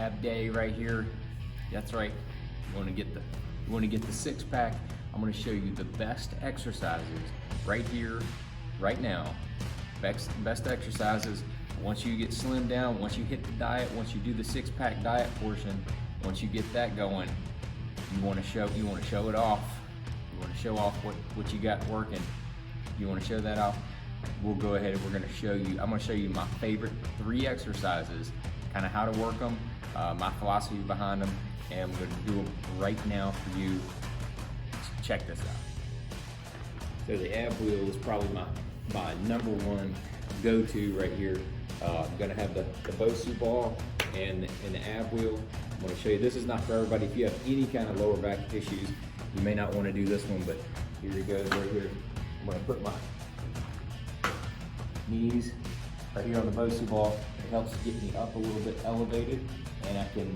ab day right here. That's right. You want to get the six pack. I'm going to show you the best exercises right here, right now. Best exercises. Once you get slimmed down, once you hit the diet, once you do the six pack diet portion, once you get that going, you want to show it off. You want to show off what you got working. You want to show that off. We'll go ahead and we're going to show you. I'm going to show you my favorite 3 exercises, kind of how to work them, my philosophy behind them, and I'm going to do them right now for you. Check this out. So the ab wheel is probably my number one go-to right here. I'm going to have the BOSU ball and the ab wheel. I'm going to show you. This is not for everybody. If you have any kind of lower back issues, you may not want to do this one, but here it goes right here. I'm going to put my knees right here on the BOSU ball. It helps get me up a little bit elevated, and I can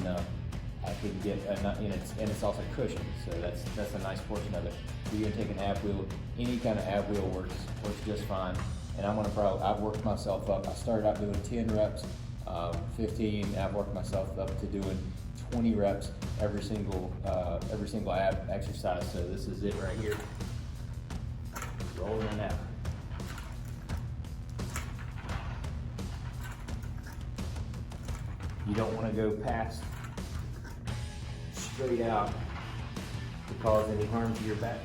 get and it's also cushioned, so that's a nice portion of it. So you can take an ab wheel. Any kind of ab wheel works just fine. And I've worked myself up. I started out doing 10 reps, 15. I've worked myself up to doing 20 reps every single ab exercise. So this is it right here. Rolling it out. You don't want to go past straight out to cause any harm to your back.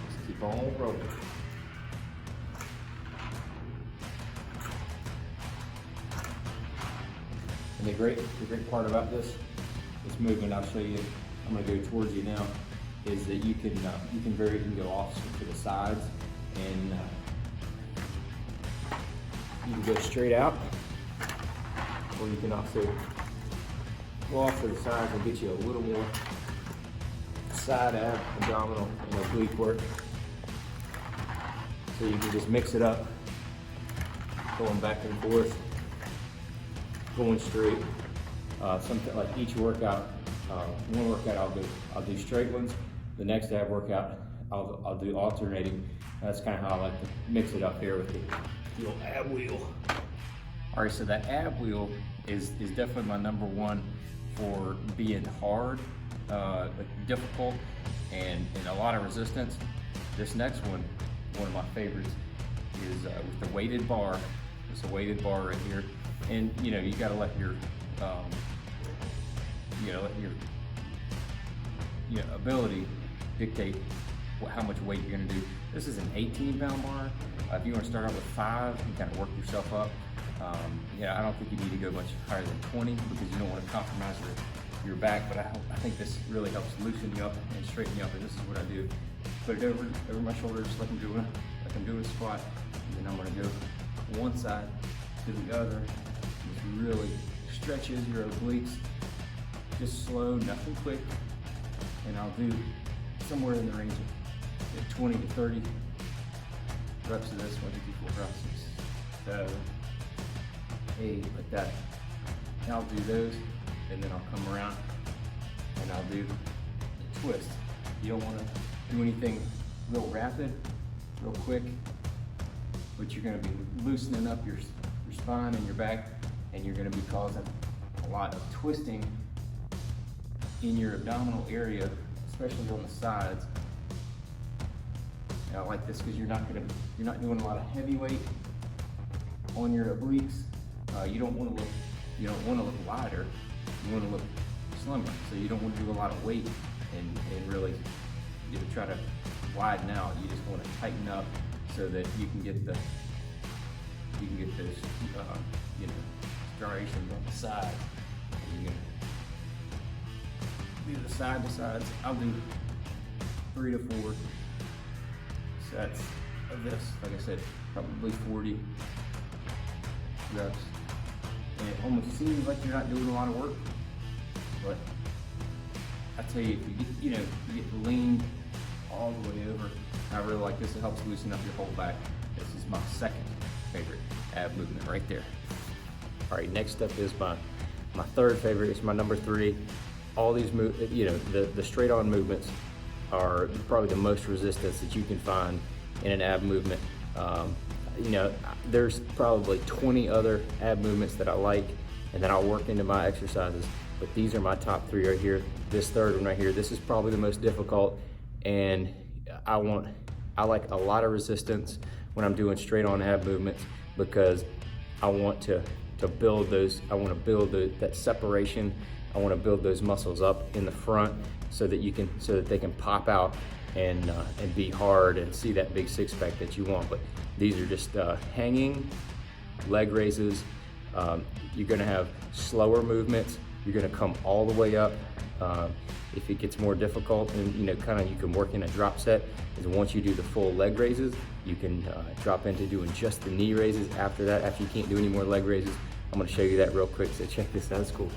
Just keep on rolling. And the great part about this movement, I'll show you, I'm going to go towards you now, is that you can go off to the sides, and you can go straight out, or you can also go off to the sides and get you a little more side ab, abdominal, and oblique work. So you can just mix it up, going back and forth, going straight. Something like each workout, one workout I'll do straight ones. The next ab workout I'll do alternating. That's kind of how I like to mix it up here with the old ab wheel. All right, so that ab wheel is definitely my number one for being hard, difficult, and a lot of resistance. This next one of my favorites, is with the weighted bar. It's a weighted bar right here. And you gotta let your ability dictate how much weight you're gonna do. This is an 18-pound bar. If you want to start out with 5, you kind of work yourself up. I don't think you need to go much higher than 20 because you don't want to compromise your back. But I think this really helps loosen you up and straighten you up. And this is what I do: put it over my shoulders like I'm doing a squat, and then I'm gonna go one side to the other. This really stretches your obliques. Just slow, nothing quick, and I'll do somewhere in the range of 20 to 30 reps of this. 1, 2, 3, 4, 5, 6, 7, 8, like that. And I'll do those, and then I'll come around and I'll do a twist. You don't want to do anything real rapid, real quick, but you're going to be loosening up your spine and your back, and you're going to be causing a lot of twisting in your abdominal area, especially on the sides. And I like this because you're not doing a lot of heavy weight on your obliques. You don't want to look wider. You want to look slimmer. So you don't want to do a lot of weight and really try to widen out. You just want to tighten up so that you can get those striations on the side. You're gonna do the side to sides. I'll do 3 to 4 sets of this. Like I said, probably 40 reps. And it almost seems like you're not doing a lot of work, but I tell you, if you get lean all the way over. I really like this. It helps loosen up your whole back. This is my second favorite ab movement right there. All right, next up is my third favorite. It's my number 3. All these the straight on movements are probably the most resistance that you can find in an ab movement. There's probably 20 other ab movements that I like and that I'll work into my exercises, but these are my top 3 right here. This third one right here, this is probably the most difficult, and I like a lot of resistance when I'm doing straight on ab movements, because I want to build those, I want to build that separation. I want to build those muscles up in the front so that they can pop out and be hard and see that big six pack that you want. But these are just hanging leg raises. You're going to have slower movements. You're going to come all the way up. If it gets more difficult, and you can work in a drop set, is once you do the full leg raises, you can drop into doing just the knee raises after that. After you can't do any more leg raises, I'm going to show you that real quick. So check this out. It's cool.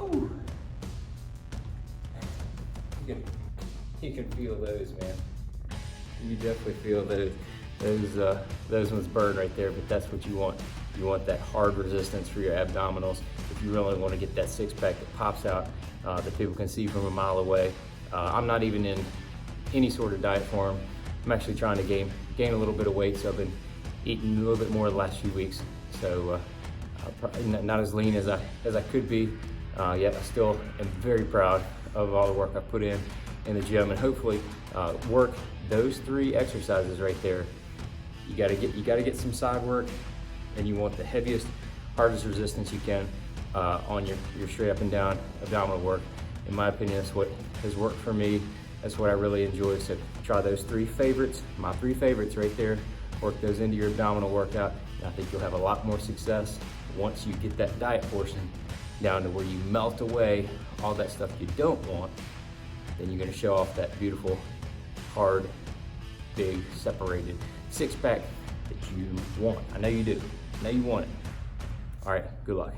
Ooh. You can feel those, man. You definitely feel those ones burn right there, but that's what you want. You want that hard resistance for your abdominals. If you really want to get that six pack that pops out, that people can see from a mile away. I'm not even in any sort of diet form. I'm actually trying to gain a little bit of weight, so I've been eating a little bit more the last few weeks. So probably not as lean as I could be, yet I still am very proud of all the work I put in the gym, and hopefully work those 3 exercises right there. You gotta get some side work, and you want the heaviest, hardest resistance you can on your straight up and down abdominal work. In my opinion, that's what has worked for me. That's what I really enjoy. So try those 3 favorites, my 3 favorites right there. Work those into your abdominal workout, and I think you'll have a lot more success once you get that diet portion down to where you melt away all that stuff you don't want. Then you're gonna show off that beautiful, hard, big, separated six pack that you want. I know you do. I know you want it. All right, good luck.